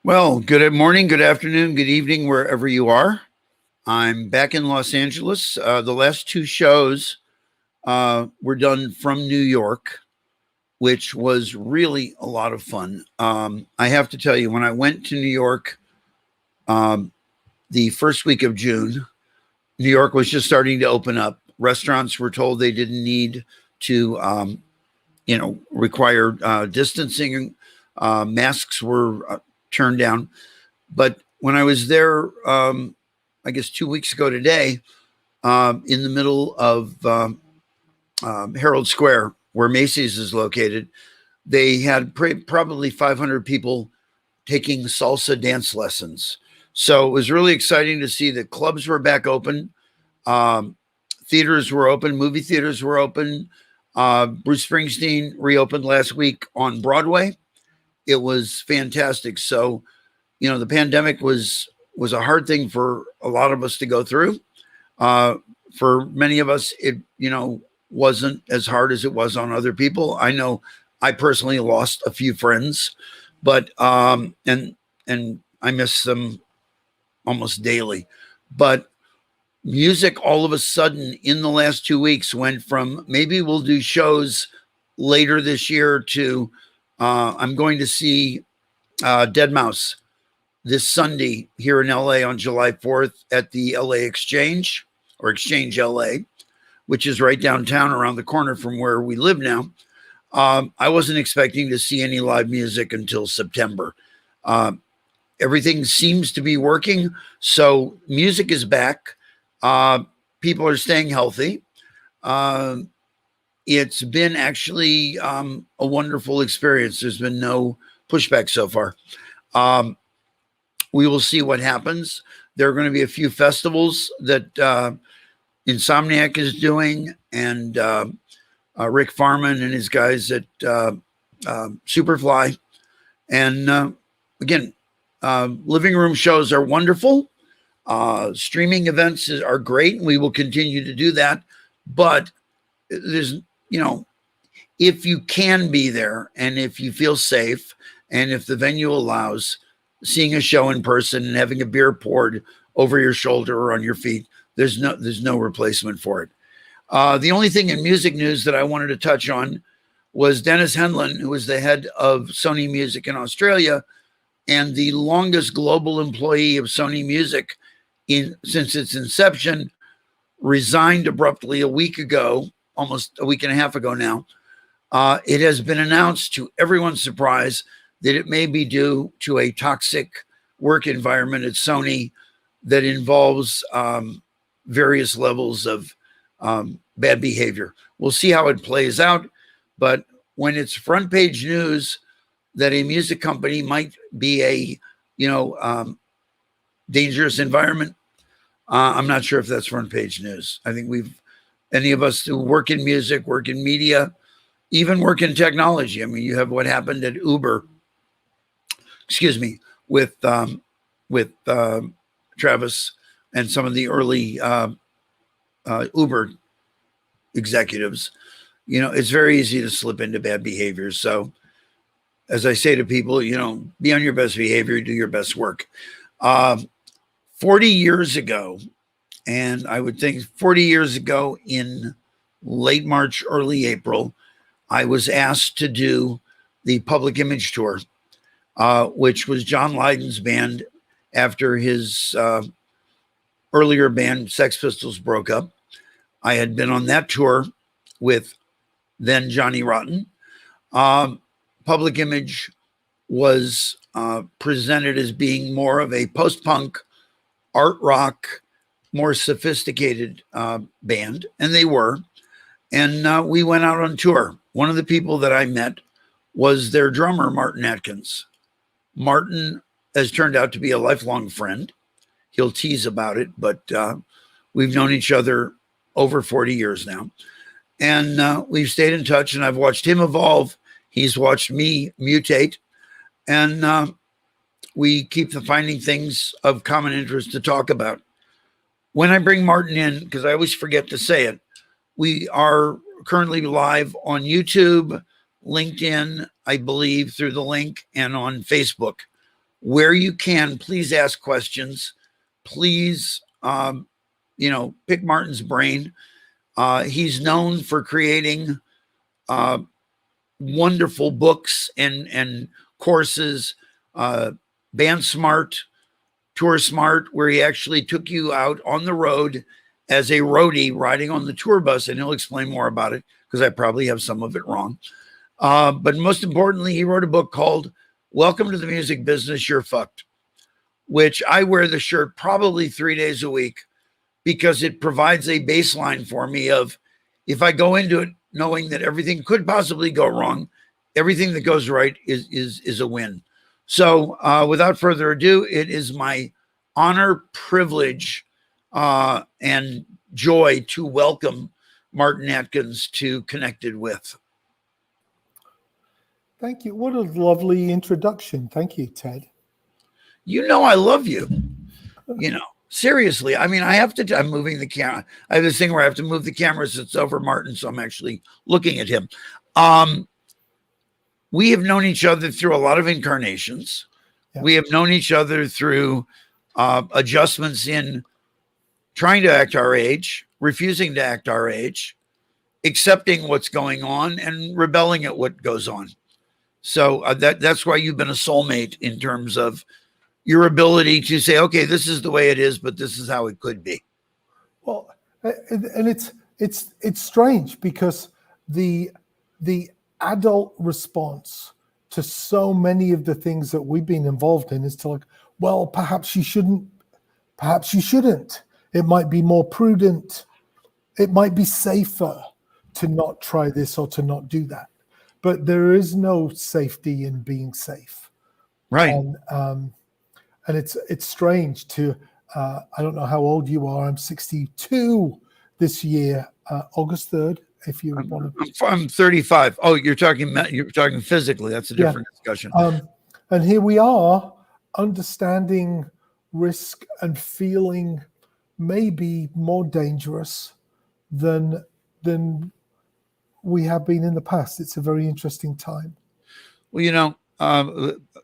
Well, good morning, good afternoon, good evening, wherever you are. I'm back in Los Angeles. The last two shows were done from New York, which was really a lot of fun. I have to tell you, when I went to New York the first week of June, New York was just starting to open up. Restaurants were told they didn't need to, require distancing. Masks were turned down. But when I was there, I guess 2 weeks ago today, in the middle of Herald Square, where Macy's is located, they had probably 500 people taking salsa dance lessons. So it was really exciting to see that clubs were back open. Theaters were open. Movie theaters were open. Bruce Springsteen reopened last week on Broadway. It was fantastic. So, the pandemic was a hard thing for a lot of us to go through. For many of us, it, wasn't as hard as it was on other people. I know I personally lost a few friends, but, and I miss them almost daily. But music all of a sudden in the last 2 weeks went from maybe we'll do shows later this year to I'm going to see Deadmau5 this Sunday here in LA on July 4th at the LA Exchange, or Exchange LA, which is right downtown around the corner from where we live now. I wasn't expecting to see any live music until September. Everything seems to be working. So music is back. People are staying healthy. It's been actually a wonderful experience. There's been no pushback so far. We will see what happens. There are going to be a few festivals that Insomniac is doing, and Rick Farman and his guys at Superfly. And again, living room shows are wonderful. Streaming events are great, and we will continue to do that. But there's, if you can be there and if you feel safe and if the venue allows, seeing a show in person and having a beer poured over your shoulder or on your feet, there's no replacement for it. The only thing in music news that I wanted to touch on was Dennis Henlon, who was the head of Sony Music in Australia and the longest global employee of Sony Music since its inception, resigned abruptly a week ago, almost a week and a half ago now. It has been announced, to everyone's surprise, that it may be due to a toxic work environment at Sony that involves various levels of bad behavior. We'll see how it plays out. But when it's front page news that a music company might be a, dangerous environment, I'm not sure if that's front page news. I think any of us who work in music, work in media, even work in technology. I mean, you have what happened at Uber, with Travis and some of the early Uber executives. It's very easy to slip into bad behaviors. So as I say to people, be on your best behavior, do your best work. 40 years ago, and I would think 40 years ago in late March, early April, I was asked to do the Public Image Tour, which was John Lydon's band after his earlier band, Sex Pistols, broke up. I had been on that tour with then Johnny Rotten. Public Image was presented as being more of a post-punk, art rock, more sophisticated band, and they were. And we went out on tour. One of the people that I met was their drummer, Martin Atkins. Martin has turned out to be a lifelong friend. He'll tease about it, but we've known each other over 40 years now. And we've stayed in touch, and I've watched him evolve. He's watched me mutate. And we keep finding things of common interest to talk about. When I bring Martin in, because I always forget to say it, we are currently live on YouTube. LinkedIn, I believe, through the link, and on Facebook. Where you can, please ask questions. Please, pick Martin's brain. He's known for creating wonderful books and courses, Band Smart, Tour Smart, where he actually took you out on the road as a roadie riding on the tour bus, and he'll explain more about it because I probably have some of it wrong. But most importantly, he wrote a book called Welcome to the Music Business, You're Fucked, which I wear the shirt probably 3 days a week because it provides a baseline for me of, if I go into it knowing that everything could possibly go wrong, everything that goes right is a win. So without further ado, it is my honor, privilege, and joy to welcome Martin Atkins to Connected With. Thank you. What a lovely introduction. Thank you, Ted. You know I love you. Seriously. I mean, I'm moving the camera. I have this thing where I have to move the camera so it's over Martin, so I'm actually looking at him. We have known each other through a lot of incarnations. Yeah. We have known each other through adjustments in trying to act our age, refusing to act our age, accepting what's going on, and rebelling at what goes on. So that's why you've been a soulmate in terms of your ability to say, okay, this is the way it is, but this is how it could be. Well, and it's strange because the adult response to so many of the things that we've been involved in is to like, well, perhaps you shouldn't. Perhaps you shouldn't. It might be more prudent. It might be safer to not try this or to not do that. But there is no safety in being safe. Right. And it's strange to, I don't know how old you are. I'm 62 this year, August 3rd, if you want to. I'm 35. Oh, you're talking physically. That's a different discussion. And here we are understanding risk and feeling maybe more dangerous than we have been in the past. It's a very interesting time. Well,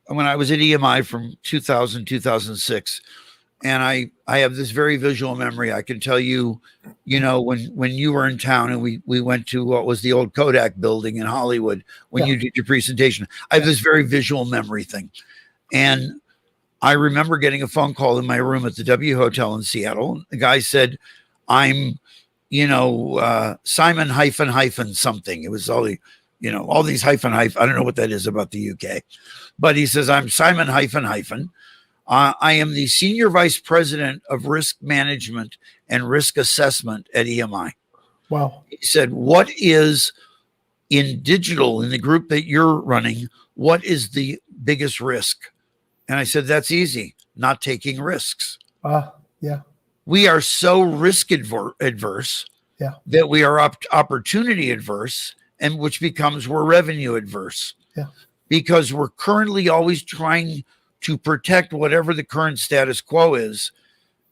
when I was at EMI from 2000, 2006, and I have this very visual memory. I can tell you, when you were in town and we went to what was the old Kodak building in Hollywood when you did your presentation. I have this very visual memory thing. And I remember getting a phone call in my room at the W Hotel in Seattle. The guy said, I'm Simon hyphen something. It was all these hyphen. I don't know what that is about the UK, but he says, I'm Simon hyphen. I am the Senior Vice President of Risk Management and Risk Assessment at EMI. Wow. He said, what is in digital, in the group that you're running, what is the biggest risk? And I said, that's easy, not taking risks. Yeah. We are so risk adverse that we are opportunity adverse, and which becomes we're revenue adverse. Yeah. Because we're currently always trying to protect whatever the current status quo is.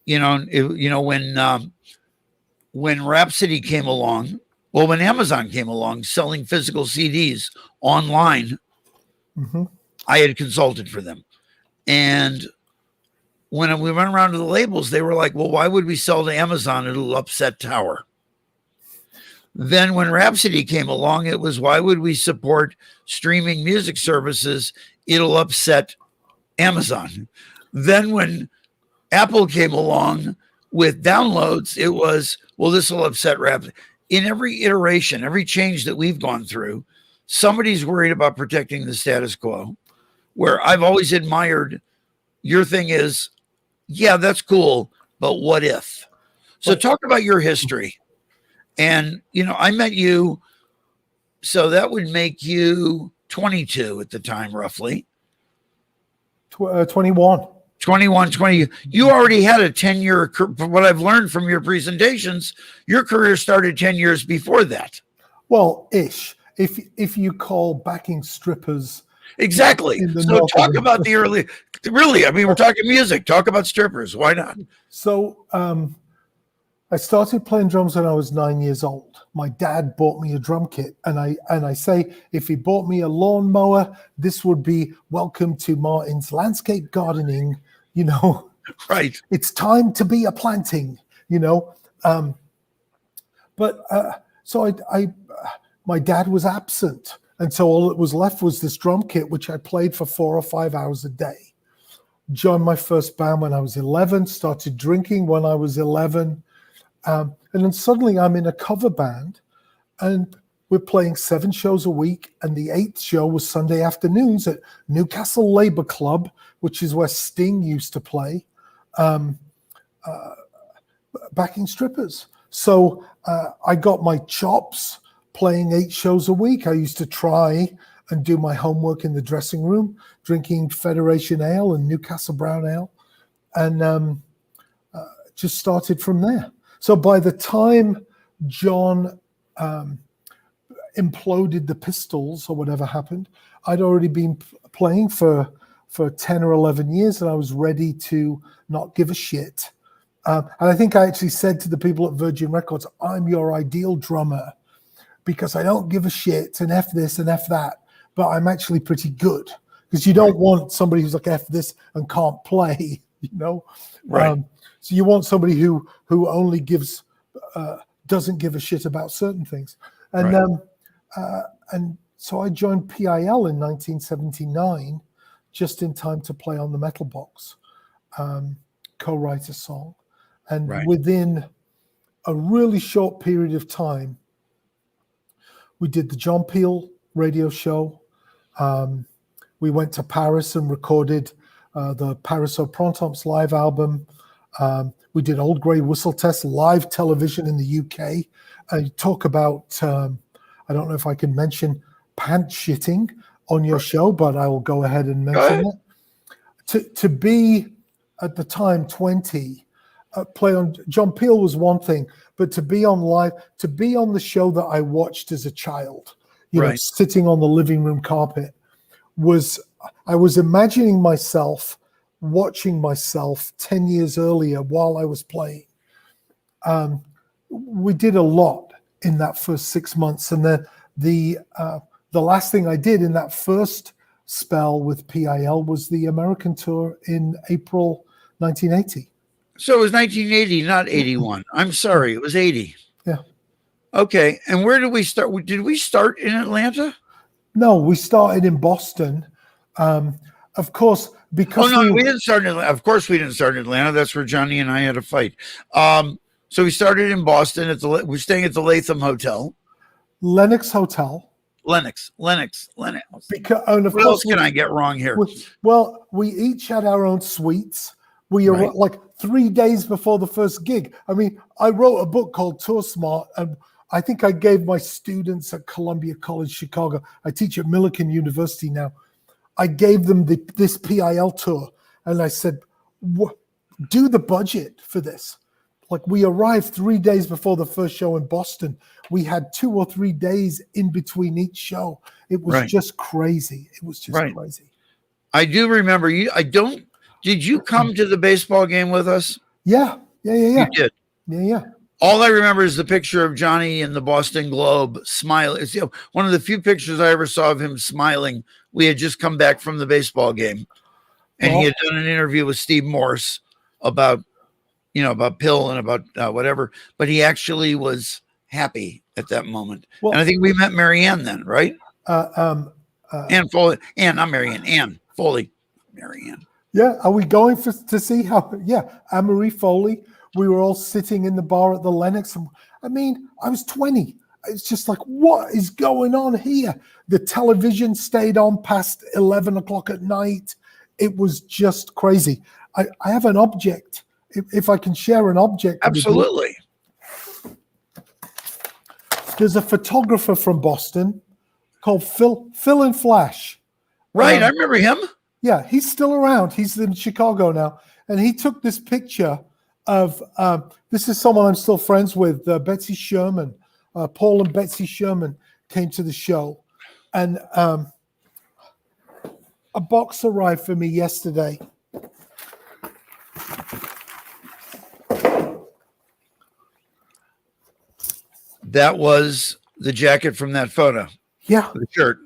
When Rhapsody came along, when Amazon came along selling physical CDs online, I had consulted for them. And when we went around to the labels, they were like, well, why would we sell to Amazon? It'll upset Tower. Then when Rhapsody came along, it was, why would we support streaming music services? It'll upset Amazon. Then when Apple came along with downloads, it was, well, this will upset Rhapsody. In every iteration, every change that we've gone through, somebody's worried about protecting the status quo, where I've always admired your thing is, yeah, that's cool, but what if? So talk about your history. And, I met you, so that would make you 22 at the time, roughly. 21. 21, 20. You already had a 10-year, from what I've learned from your presentations, your career started 10 years before that. Well, ish. If you call backing strippers. Exactly. So talk about the early, really, we're talking music. Talk about strippers. Why not? So I started playing drums when I was 9 years old. My dad bought me a drum kit, and I say if he bought me a lawnmower, this would be welcome to Martin's landscape gardening. You know, Right. it's time to be a planting. You know, so my dad was absent, and so all that was left was this drum kit, which I played for 4 or 5 hours a day. Joined my first band when I was 11. Started drinking when I was 11. And then suddenly I'm in a cover band and we're playing 7 shows a week. And the 8th show was Sunday afternoons at Newcastle Labour Club, which is where Sting used to play, backing strippers. So I got my chops playing 8 shows a week. I used to try and do my homework in the dressing room, drinking Federation Ale and Newcastle Brown Ale, and just started from there. So by the time John imploded the Pistols or whatever happened, I'd already been playing for 10 or 11 years, and I was ready to not give a shit. And I think I actually said to the people at Virgin Records, I'm your ideal drummer because I don't give a shit and F this and F that, but I'm actually pretty good. Because you don't want somebody who's like F this and can't play, you know? Right. So you want somebody who only gives, doesn't give a shit about certain things. And and so I joined PIL in 1979, just in time to play on the Metal Box, co-write a song. And within a really short period of time, we did the John Peel radio show. We went to Paris and recorded the Paris au Printemps live album. We did Old Grey Whistle Test live television in the UK. You talk about, I don't know if I can mention pants shitting on your show, but I will go ahead and mention it. To be at the time 20, play on John Peel was one thing, but to be on live, to be on the show that I watched as a child, you know, sitting on the living room carpet, I was imagining myself watching myself 10 years earlier while I was playing. We did a lot in that first 6 months, and then the last thing I did in that first spell with PIL was the American tour in April 1980. So it was 1980, not 81. I'm sorry, it was 80. Yeah. Okay, and where did we start? Did we start in Atlanta? No, we started in Boston. Of course, because we didn't start in Atlanta. Of course, we didn't start in Atlanta. That's where Johnny and I had a fight. So we started in Boston we're staying at the Latham Hotel. Lennox Hotel. Lennox. Because, and of what course, else can I get wrong here? We each had our own suites. We were like 3 days before the first gig. I mean, I wrote a book called Tour Smart, and I think I gave my students at Columbia College Chicago, I teach at Millikin University now, I gave them this PIL tour, and I said, do the budget for this. Like, we arrived 3 days before the first show in Boston. We had 2 or 3 days in between each show. It was just crazy. It was just crazy. I do remember you. Did you come to the baseball game with us? Yeah. You did. Yeah. All I remember is the picture of Johnny in the Boston Globe smiling. It's one of the few pictures I ever saw of him smiling. We had just come back from the baseball game, and he had done an interview with Steve Morse about Pill and about whatever. But he actually was happy at that moment. And I think we met Marianne then, right? Ann Foley. Not Marianne. Ann Foley. Marianne. Yeah, are we going to see how? Yeah, Anne-Marie Foley. We were all sitting in the bar at the Lennox. I mean, I was 20. It's just like, what is going on here? The television stayed on past 11 o'clock at night. It was just crazy. I have an object. If I can share an object. Absolutely. There's a photographer from Boston called Phil and Flash. Right, I remember him. Yeah, he's still around. He's in Chicago now. And he took this picture of, this is someone I'm still friends with, Betsy Sherman. Paul and Betsy Sherman came to the show. And a box arrived for me yesterday. That was the jacket from that photo. Yeah, The shirt.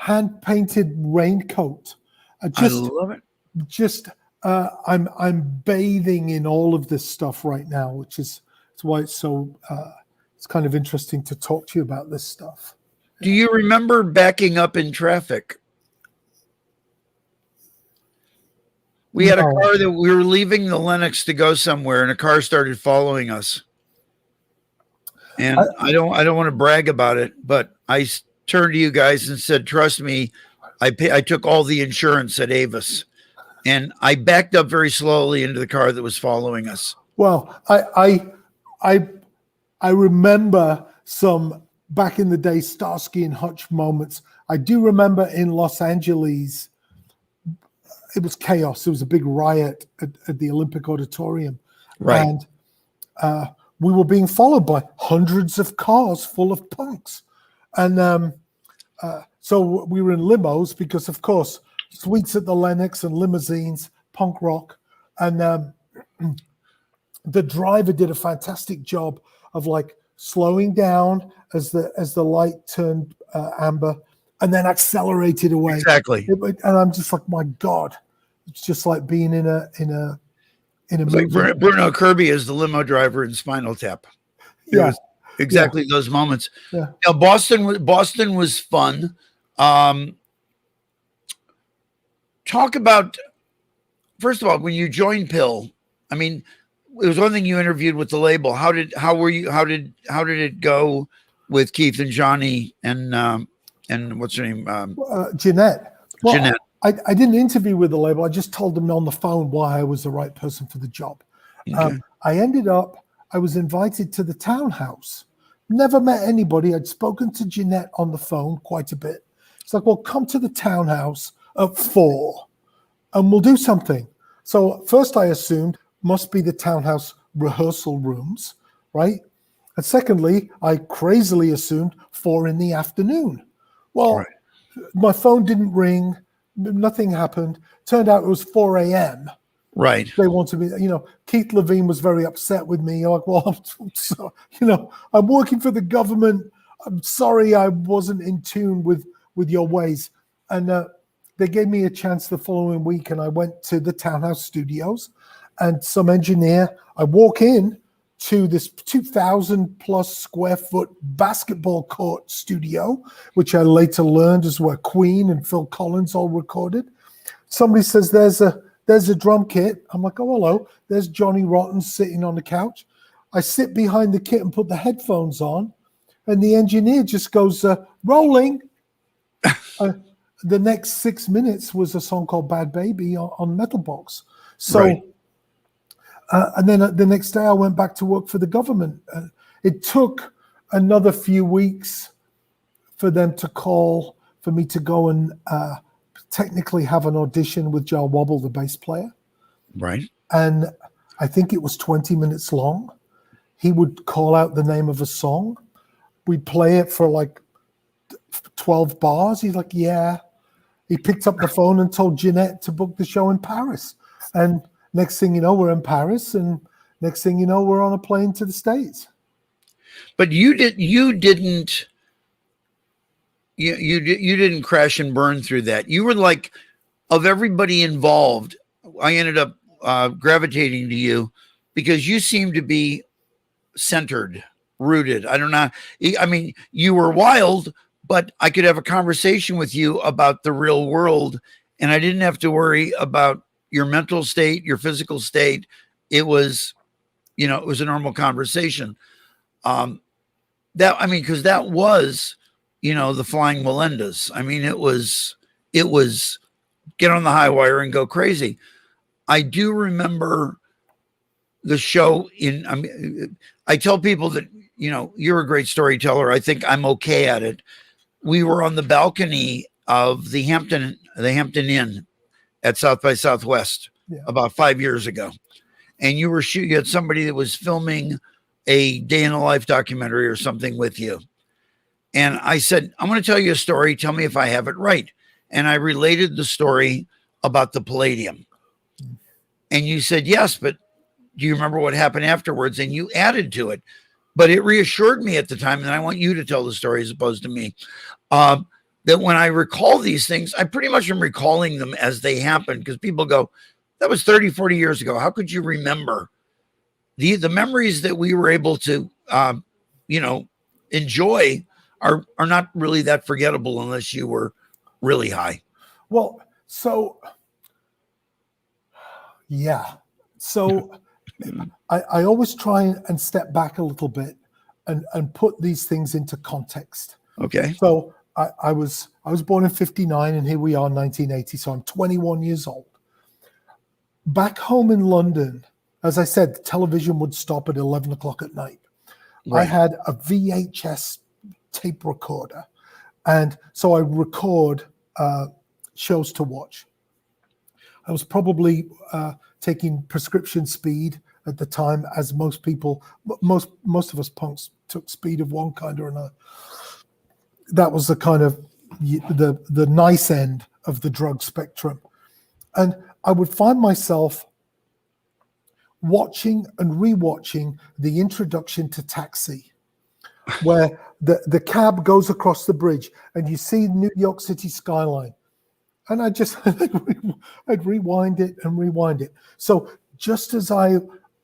hand painted raincoat. I love it. I'm bathing in all of this stuff right now, which is why it's so it's kind of interesting to talk to you about this stuff. Do you remember backing up in traffic? We had a car that we were leaving the Lenox to go somewhere, and a car started following us. And I don't want to brag about it, but I turned to you guys and said, "Trust me, I took all the insurance at Avis." And I backed up very slowly into the car that was following us. Well, I remember some back in the day Starsky and Hutch moments. I do remember in Los Angeles, it was chaos. It was a big riot at the Olympic Auditorium. Right. And we were being followed by hundreds of cars full of punks. And so we were in limos because, of course, suites at the Lenox and limousines, punk rock. And the driver did a fantastic job of like slowing down as the light turned amber and then accelerated away. Exactly. And I'm just like, my God, it's just like being in a movie. Like Bruno Kirby is the limo driver in Spinal Tap. It was exactly those moments. Yeah. Now, Boston was fun. Talk about, first of all, when you joined Pill, I mean, it was one thing you interviewed with the label. How did it go with Keith and Johnny and what's her name? Jeanette. Well, Jeanette. I didn't interview with the label. I just told them on the phone why I was the right person for the job. Okay. I was invited to the townhouse. Never met anybody. I'd spoken to Jeanette on the phone quite a bit. It's like, well, come to the townhouse at 4 and we'll do something. So first I assumed must be the townhouse rehearsal rooms, right? And secondly, I crazily assumed 4 p.m. Well, Right. My phone didn't ring. Nothing happened. Turned out it was 4 a.m. Right. They wanted me, Keith Levine was very upset with me. Like, well, I'm working for the government. I'm sorry I wasn't in tune with your ways. And they gave me a chance the following week, and I went to the Townhouse Studios and some engineer. I walk in to this 2,000 plus square foot basketball court studio, which I later learned is where Queen and Phil Collins all recorded. Somebody says, there's a drum kit. I'm like, oh, hello. There's Johnny Rotten sitting on the couch. I sit behind the kit and put the headphones on, and the engineer just goes, rolling. The next 6 minutes was a song called Bad Baby on Metal Box. So, right. And then the next day I went back to work for the government. It took another few weeks for them to call for me to go and technically have an audition with Joe Wobble, the bass player. Right. And I think it was 20 minutes long. He would call out the name of a song. We'd play it for like 12 bars. He's like, yeah. He picked up the phone and told Jeanette to book the show in Paris. And next thing you know, we're in Paris. And next thing you know, we're on a plane to the States. But you didn't didn't crash and burn through that. You were like, of everybody involved, I ended up gravitating to you because you seemed to be centered, rooted. I don't know. I mean, you were wild, but I could have a conversation with you about the real world, and I didn't have to worry about your mental state, your physical state. It was, it was a normal conversation. Because that was, the Flying Melendas. I mean, it was get on the high wire and go crazy. I do remember the show I tell people that, you're a great storyteller. I think I'm okay at it. We were on the balcony of the Hampton Inn at South by Southwest about 5 years ago. And you had somebody that was filming a day in the life documentary or something with you. And I said, I'm going to tell you a story. Tell me if I have it right. And I related the story about the Palladium. And you said, yes, but do you remember what happened afterwards? And you added to it. but it reassured me at the time, and I want you to tell the story as opposed to me, that when I recall these things, I pretty much am recalling them as they happen, because people go, that was 30, 40 years ago. How could you remember? The memories that we were able to, enjoy are not really that forgettable unless you were really high. Well, so yeah. So I always try and step back a little bit and put these things into context. Okay. So I was born in 59 and here we are in 1980. So I'm 21 years old. Back home in London, as I said, the television would stop at 11 o'clock at night. Right. I had a VHS tape recorder. And so I record shows to watch. I was probably taking prescription speed at the time, as most people, most of us punks took speed of one kind or another. That was the kind of the nice end of the drug spectrum. And I would find myself watching and rewatching the introduction to Taxi, where the cab goes across the bridge and you see New York City skyline. And I'd rewind it and rewind it. So just as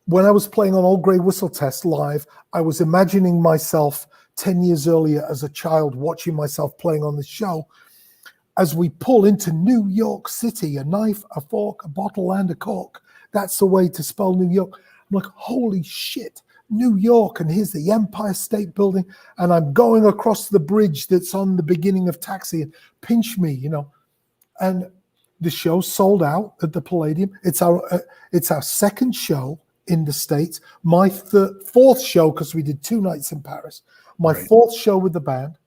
when I was playing on Old Grey Whistle Test live, I was imagining myself 10 years earlier as a child watching myself playing on the show. As we pull into New York City, a knife, a fork, a bottle, and a cork. That's the way to spell New York. I'm like, holy shit, New York. And here's the Empire State Building. And I'm going across the bridge that's on the beginning of Taxi. And pinch me, And the show sold out at the Palladium. It's our second show in the States. My fourth show, because we did 2 nights in Paris. My fourth show with the band.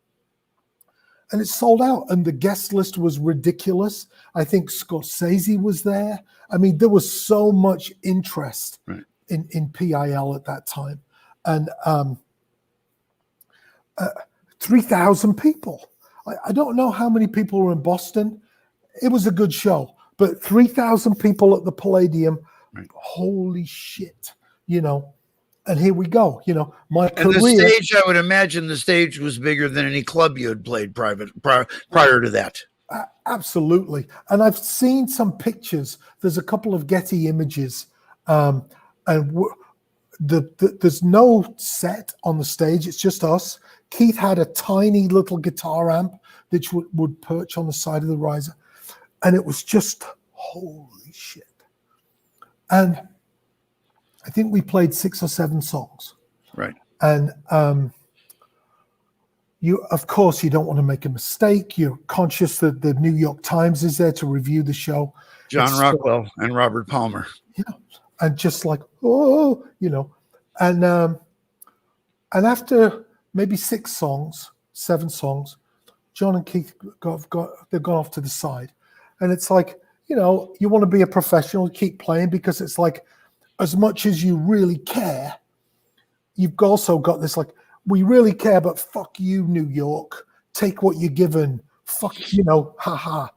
And it sold out. And the guest list was ridiculous. I think Scorsese was there. I mean, there was so much interest in PIL at that time. And 3,000 people. I don't know how many people were in Boston. It was a good show. But 3,000 people at the Palladium. Holy shit. And here we go. My career. And the stage, I would imagine the stage was bigger than any club you had played prior to that. Absolutely. And I've seen some pictures. There's a couple of Getty images. And there's no set on the stage. It's just us. Keith had a tiny little guitar amp that would perch on the side of the riser. And it was just, holy shit. And I think we played 6 or 7 songs. Right. And of course, you don't want to make a mistake. You're conscious that the New York Times is there to review the show. John Rockwell and Robert Palmer. Yeah. And just like, And after maybe 6 songs, 7 songs, John and Keith they've gone off to the side. And it's like, you want to be a professional, keep playing, because it's like, as much as you really care, you've also got this like, we really care, but fuck you, New York. Take what you're given. Fuck, haha.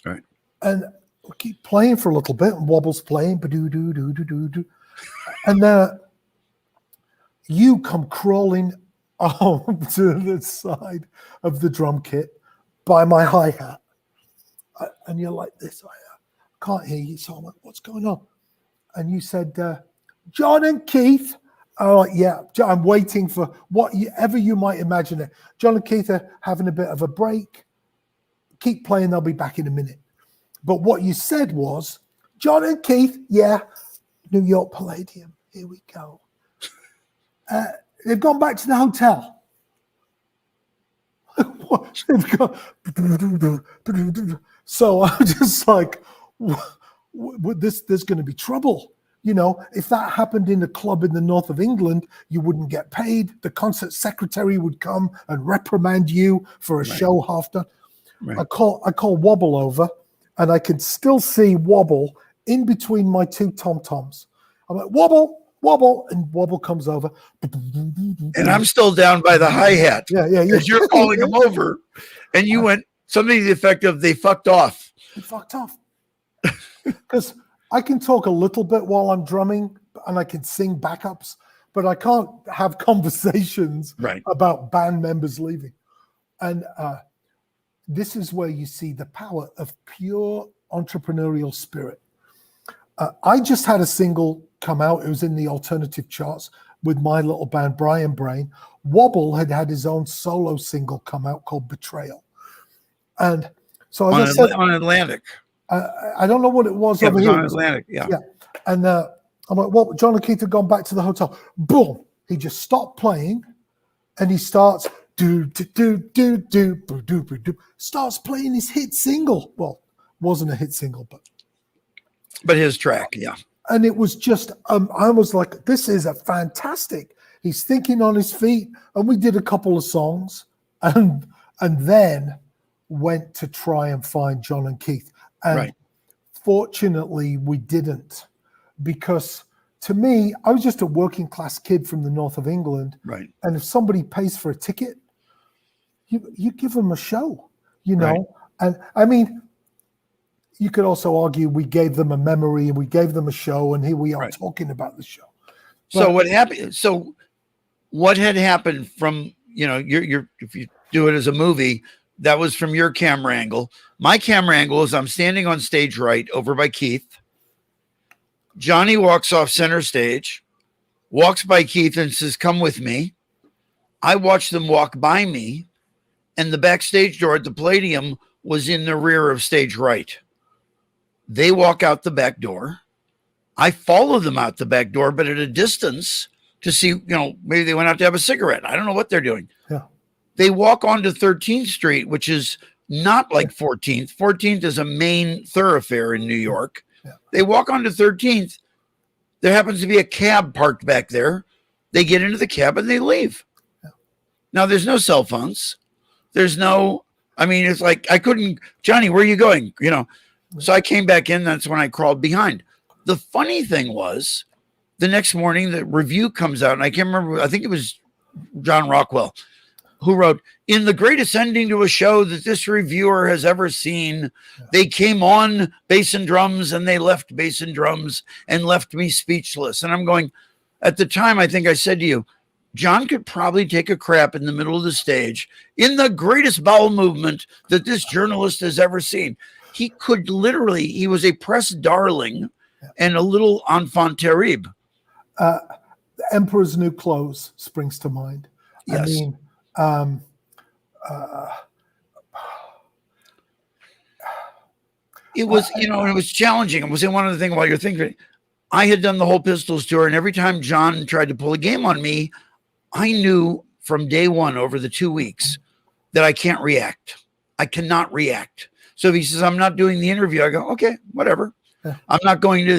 Right. And we keep playing for a little bit, and Wobble's playing, ba-do-do-do-do-do-do. And you come crawling to the side of the drum kit by my hi-hat. And you're like this, I can't hear you. So I'm like, what's going on? And you said, John and Keith. I'm like, yeah, I'm waiting for whatever you might imagine it. John and Keith are having a bit of a break. Keep playing, they'll be back in a minute. But what you said was, John and Keith, yeah, New York Palladium, here we go. They've gone back to the hotel. So I'm just like, there's going to be trouble. If that happened in a club in the north of England, you wouldn't get paid. The concert secretary would come and reprimand you for a show half done. Right. I call Wobble over, and I can still see Wobble in between my 2 tom-toms. I'm like, Wobble, and Wobble comes over. And I'm still down by the hi-hat. Yeah. Because you're calling him over. And you went something to the effect of, they fucked off. They fucked off. Because I can talk a little bit while I'm drumming, and I can sing backups, but I can't have conversations Right. about band members leaving. And this is where you see the power of pure entrepreneurial spirit. I just had a single come out. It was in the alternative charts with my little band, Brian Brain. Wobble had his own solo single come out called Betrayal. And so, as I said, on Atlantic. I don't know what it was Yeah, over it was here. on Atlantic. Yeah. And I'm like, well, John and Keith had gone back to the hotel. Boom. He just stopped playing and he starts starts playing his hit single. Well, wasn't a hit single, But his track, yeah. and it was just I was like, this is a fantastic. He's thinking on his feet, and we did a couple of songs, and then went to try and find John and Keith. And Right. fortunately, we didn't, because to me, I was just a working class kid from the north of England. Right. And if somebody pays for a ticket, you give them a show, you know. Right. And I mean, you could also argue we gave them a memory and we gave them a show, and here we are Right. talking about the show. So But- what happened? So what had happened from, you know, your if you do it as a movie, that was from your camera angle. My camera angle is I'm standing on stage right over by Keith. Johnny walks off center stage, walks by Keith and says, "Come with me." I watched them walk by me, and the backstage door at the Palladium was in the rear of stage right. They walk out the back door. I follow them out the back door, but at a distance to see, you know, maybe they went out to have a cigarette. I don't know what they're doing. Yeah. They walk onto 13th Street, which is not like 14th. 14th is a main thoroughfare in New York. Yeah. They walk onto 13th. There happens to be a cab parked back there. They get into the cab and they leave. Yeah. Now, there's no cell phones. There's no, I mean, it's like I couldn't, Johnny, where are you going? You know, so I came back in. That's when I crawled behind. The funny thing was the next morning, the review comes out, and I can't remember, I think it was John Rockwell who wrote, "In the greatest ending to a show that this reviewer has ever seen, they came on bass and drums and they left bass and drums and left me speechless." And I'm going, at the time, I think I said to you, John could probably take a crap in the middle of the stage in the greatest bowel movement that this journalist has ever seen. He could literally, he was a press darling and a little enfant terrible. The Emperor's New Clothes springs to mind. Yes. I mean, it was, you know, it was challenging. It was one of the things while you're thinking, I had done the whole Pistols tour, and every time John tried to pull a game on me, I knew from day one over the 2 weeks that I can't react. I cannot react. So if he says, "I'm not doing the interview," I go, "Okay, whatever. I'm not going to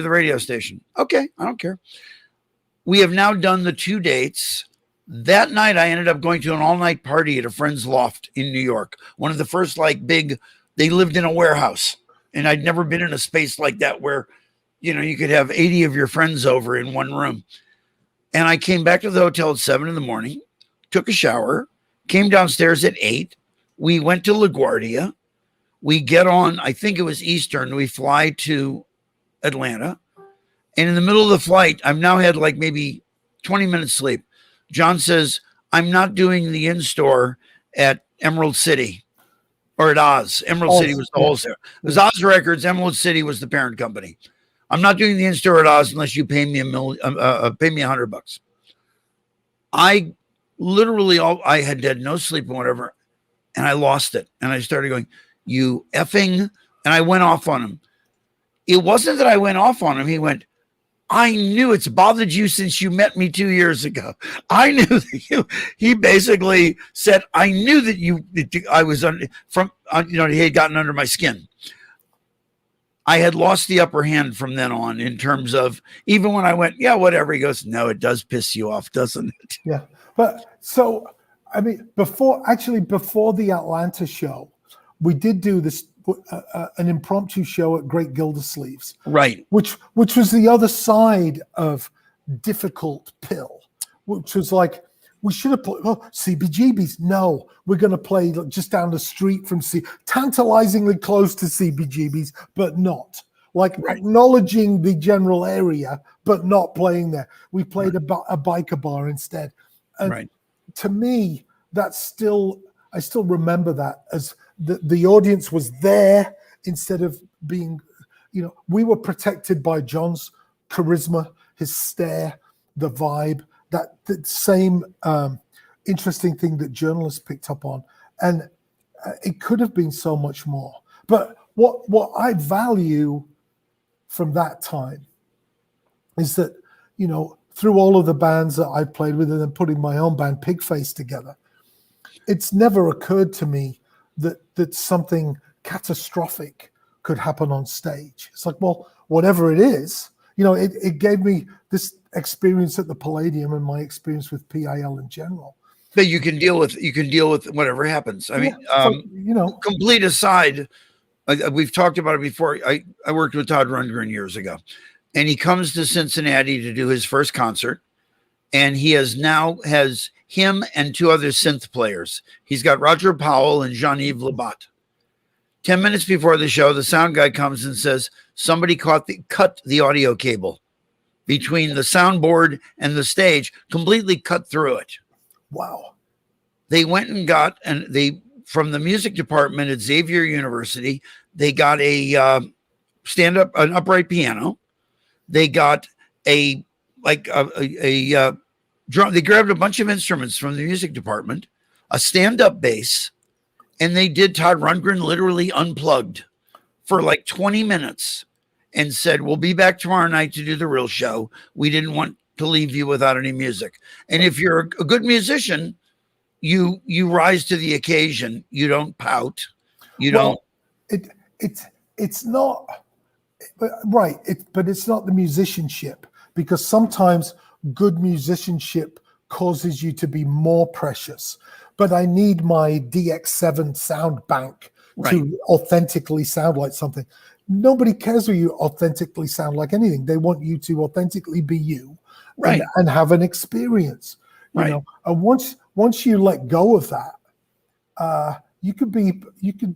the radio station." Okay, I don't care. We have now done the 2 dates. That night, I ended up going to an all-night party at a friend's loft in New York. One of the first, like, big, they lived in a warehouse. And I'd never been in a space like that where, you know, you could have 80 of your friends over in one room. And I came back to the hotel at 7 a.m, took a shower, came downstairs at 8. We went to LaGuardia. We get on, I think it was Eastern. We fly to Atlanta. And in the middle of the flight, I've now had like maybe 20 minutes sleep. John says, "I'm not doing the in-store at Emerald City or at Oz." Emerald City was the wholesale. It was Oz Records. Emerald City was the parent company. "I'm not doing the in-store at Oz unless you pay me $100. I literally, I had no sleep and whatever. And I lost it. And I started going, "You effing," and I went off on him. It wasn't that I went off on him. He went, "I knew it's bothered you since you met me 2 years ago. I knew that you," he basically said, "I knew that I was you know, he had gotten under my skin." I had lost the upper hand from then on in terms of, even when I went, "Yeah, whatever," he goes, "No, it does piss you off, doesn't it?" Yeah. But so, I mean, before the Atlanta show, we did do this, an impromptu show at Great Gildersleeves. Right. Which was the other side of Difficult Pill, which was like, we should have played CBGB's. No, we're going to play just down the street from tantalizingly close to CBGB's, but not. like acknowledging the general area, but not playing there. We played a biker bar instead. And to me, that's still, I still remember that as the audience was there instead of being, you know, we were protected by John's charisma, his stare, the vibe, that same interesting thing that journalists picked up on. And it could have been so much more. But what I value from that time is that, you know, through all of the bands that I played with and then putting my own band, Pigface, together, it's never occurred to me that something catastrophic could happen on stage. It's like, well, whatever it is, you know, it gave me this experience at the Palladium and my experience with PIL in general. That you can deal with whatever happens. I mean, you know, complete aside, we've talked about it before. I worked with Todd Rundgren years ago, and he comes to Cincinnati to do his first concert, and he has him and two other synth players. He's got Roger Powell and Jean-Yves Labatt. 10 minutes before the show, the sound guy comes and says, somebody cut the audio cable between the soundboard and the stage, completely cut through it. Wow. They went and got, from the music department at Xavier University, they got a an upright piano. They got a drum. They grabbed a bunch of instruments from the music department, a stand-up bass, and they did Todd Rundgren literally unplugged for like 20 minutes and said, we'll be back tomorrow night to do the real show. We didn't want to leave you without any music. And if you're a good musician, you rise to the occasion. You don't pout. You don't. It's not right. But it's not the musicianship, because sometimes good musicianship causes you to be more precious. But I need my DX7 sound bank to authentically sound like something. Nobody cares whether you authentically sound like anything. They want you to authentically be you, and have an experience. You know, and once you let go of that, you could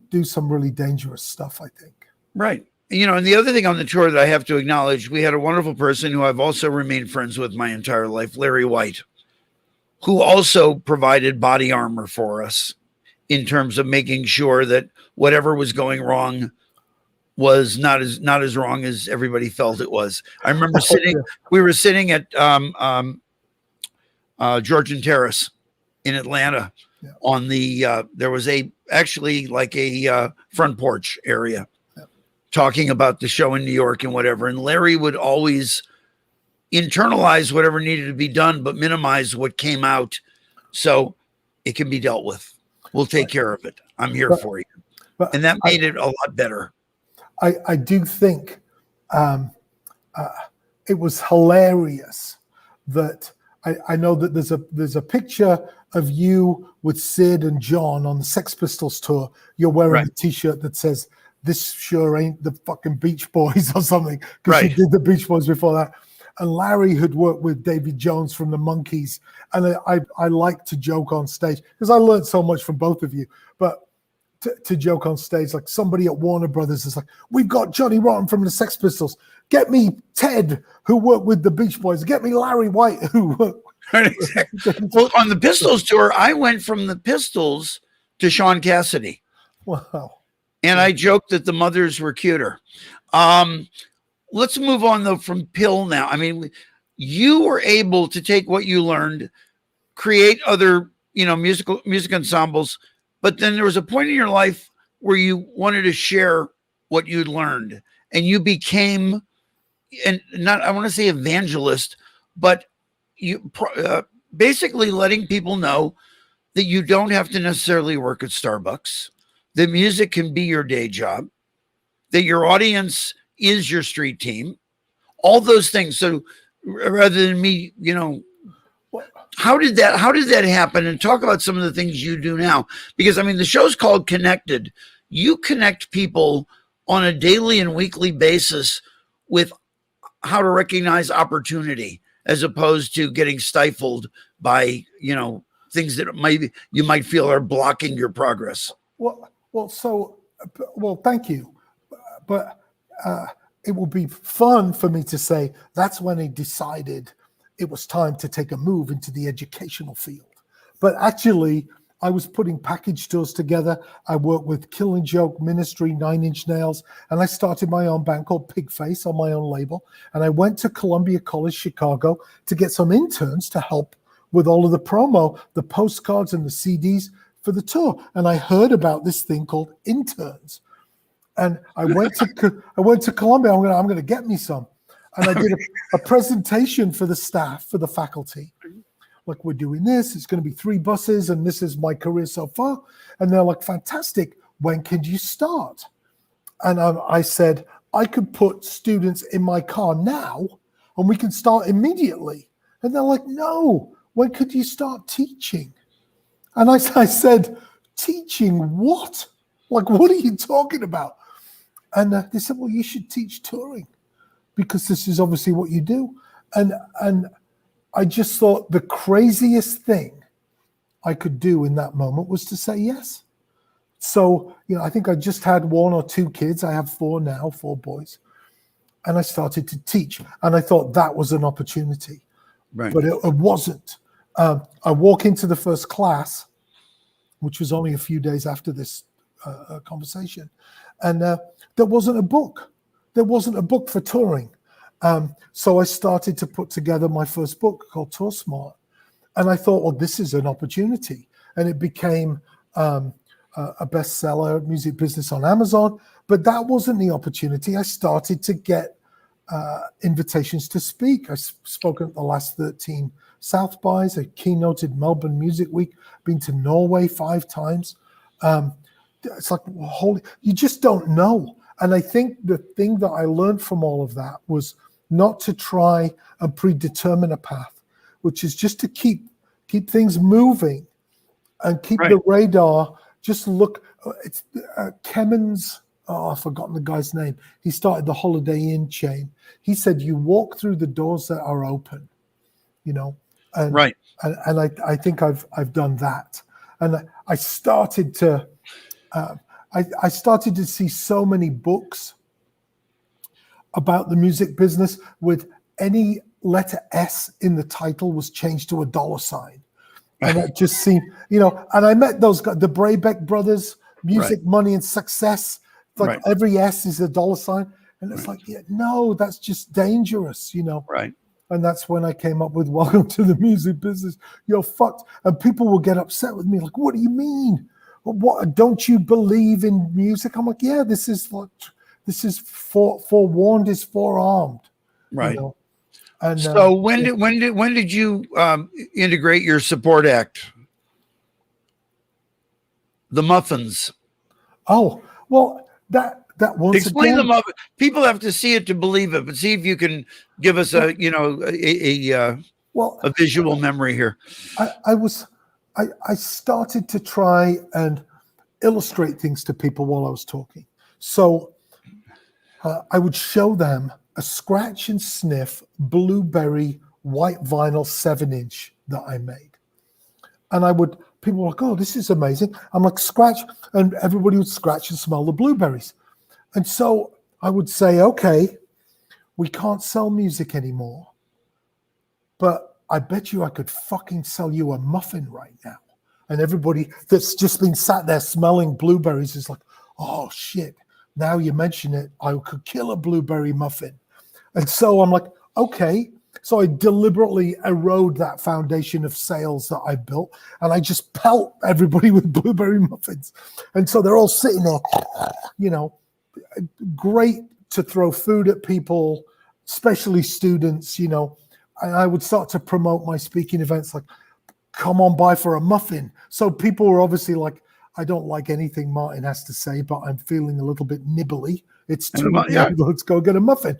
do some really dangerous stuff, I think. Right. You know, and the other thing on the tour that I have to acknowledge, we had a wonderful person who I've also remained friends with my entire life, Larry White, who also provided body armor for us in terms of making sure that whatever was going wrong was not as wrong as everybody felt it was. I remember we were sitting at Georgian Terrace in Atlanta on the, there was actually like a front porch area talking about the show in New York and whatever. And Larry would always internalize whatever needed to be done, but minimize what came out so it can be dealt with. We'll take care of it. I'm here for you. And that made it a lot better. I do think it was hilarious that I know that there's a picture of you with Sid and John on the Sex Pistols tour. You're wearing a T-shirt that says, "This sure ain't the fucking Beach Boys" or something, because you did the Beach Boys before that. And Larry had worked with David Jones from the Monkees, and I like to joke on stage because I learned so much from both of you. But to joke on stage, like somebody at Warner Brothers is like, "We've got Johnny Rotten from the Sex Pistols. Get me Ted, who worked with the Beach Boys. Get me Larry White, who worked." Well, on the Pistols tour, I went from the Pistols to Sean Cassidy. Wow. And I joked that the mothers were cuter. Let's move on though from Pill now. I mean, you were able to take what you learned, create other, music ensembles, but then there was a point in your life where you wanted to share what you'd learned, and you became, and not, I want to say evangelist, but you basically letting people know that you don't have to necessarily work at Starbucks, that music can be your day job, that your audience is your street team, all those things. So rather than me, how did that happen? And talk about some of the things you do now, because I mean, the show's called connecTed. You connect people on a daily and weekly basis with how to recognize opportunity, as opposed to getting stifled by, things that you might feel are blocking your progress. Well, thank you. But it would be fun for me to say that's when he decided it was time to take a move into the educational field. But actually, I was putting package tours together. I worked with Killing Joke, Ministry, 9 Inch Nails, and I started my own band called Pigface on my own label. And I went to Columbia College, Chicago, to get some interns to help with all of the promo, the postcards and the CDs for the tour. And I heard about this thing called interns. And I went to Columbia. I'm going to get me some. And I did a presentation for the staff, for the faculty. Like, we're doing this, it's going to be 3 buses, and this is my career so far. And they're like, fantastic, when can you start? And I said, I could put students in my car now, and we can start immediately. And they're like, no, when could you start teaching? And I said, teaching what? Like, what are you talking about? And they said, well, you should teach touring, because this is obviously what you do. And I just thought the craziest thing I could do in that moment was to say yes. So, I think I just had 1 or 2 kids. I have 4 now, 4 boys. And I started to teach. And I thought that was an opportunity. Right. But it wasn't. I walk into the first class, which was only a few days after this conversation. And there wasn't a book. There wasn't a book for touring. So I started to put together my first book called Tour Smart. And I thought, well, this is an opportunity. And it became a bestseller, music business on Amazon. But that wasn't the opportunity. I started to get invitations to speak. I've spoken at the last 13 South Bys. I keynoted Melbourne Music Week, been to Norway 5 times. It's like, holy, you just don't know. And I think the thing that I learned from all of that was not to try and predetermine a path, which is just to keep things moving and keep the radar. Just look. It's Kemmons. Oh, I've forgotten the guy's name. He started the Holiday Inn chain. He said, "You walk through the doors that are open," And I think I've done that, and I started to. I started to see so many books about the music business with any letter S in the title was changed to a $. And it just seemed, and I met those guys, the Brabeck brothers, Music, Money, and Success. It's like every S is a $. And it's like, no, that's just dangerous, Right. And that's when I came up with Welcome to the Music Business. You're fucked. And people will get upset with me. Like, what do you mean? What, don't you believe in music? I'm like, yeah, this is forewarned is forearmed. Right. And so when did you integrate your support act? The muffins. Oh, well, that once Explain again, the muffin. People have to see it to believe it, but see if you can give us a visual memory here. I started to try and illustrate things to people while I was talking. So I would show them a scratch and sniff blueberry white vinyl 7-inch that I made. And people were like, oh, this is amazing. I'm like, scratch. And everybody would scratch and smell the blueberries. And so I would say, okay, we can't sell music anymore, but I bet you I could fucking sell you a muffin right now. And everybody that's just been sat there smelling blueberries is like, oh shit, now you mention it, I could kill a blueberry muffin. And so I'm like, okay. So I deliberately erode that foundation of sales that I built, and I just pelt everybody with blueberry muffins. And so they're all sitting there, great to throw food at people, especially students, and I would start to promote my speaking events like, come on by for a muffin. So people were obviously like, I don't like anything Martin has to say, but I'm feeling a little bit nibbly. It's too let's go get a muffin.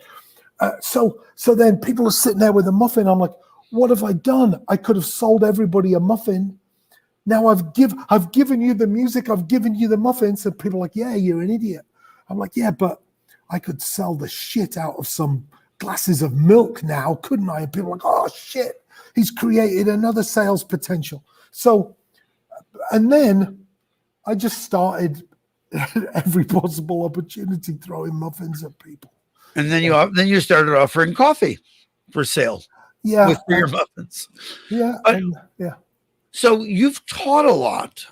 So then people are sitting there with a muffin. I'm like, what have I done? I could have sold everybody a muffin. Now I've given you the music, I've given you the muffins, and people are like, yeah, you're an idiot. I'm like, yeah, but I could sell the shit out of some glasses of milk now, couldn't I? And people are like, oh shit, he's created another sales potential. So, and then I just started every possible opportunity throwing muffins at people. And then you started offering coffee for sale Yeah. for your muffins. Yeah. But, yeah. So you've taught a lot.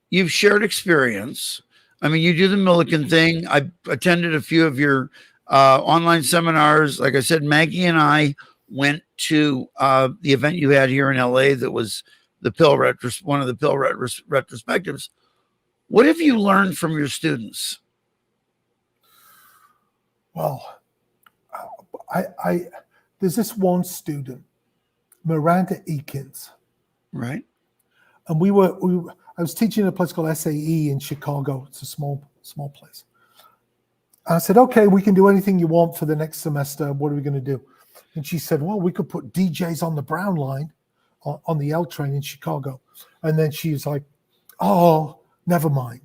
You've shared experience. I mean, you do the Millikin thing. I attended a few of your online seminars. Like I said, Maggie and I went to the event you had here in LA that was the one of the pill retrospectives. What have you learned from your students? Well, I there's this one student, Martin Atkins, Right. and I was teaching in a place called SAE in Chicago. It's a small place. And I said, okay, we can do anything you want for the next semester. What are we going to do? And she said, well, we could put DJs on the Brown line on the L train in Chicago. And then she's like, oh, never mind.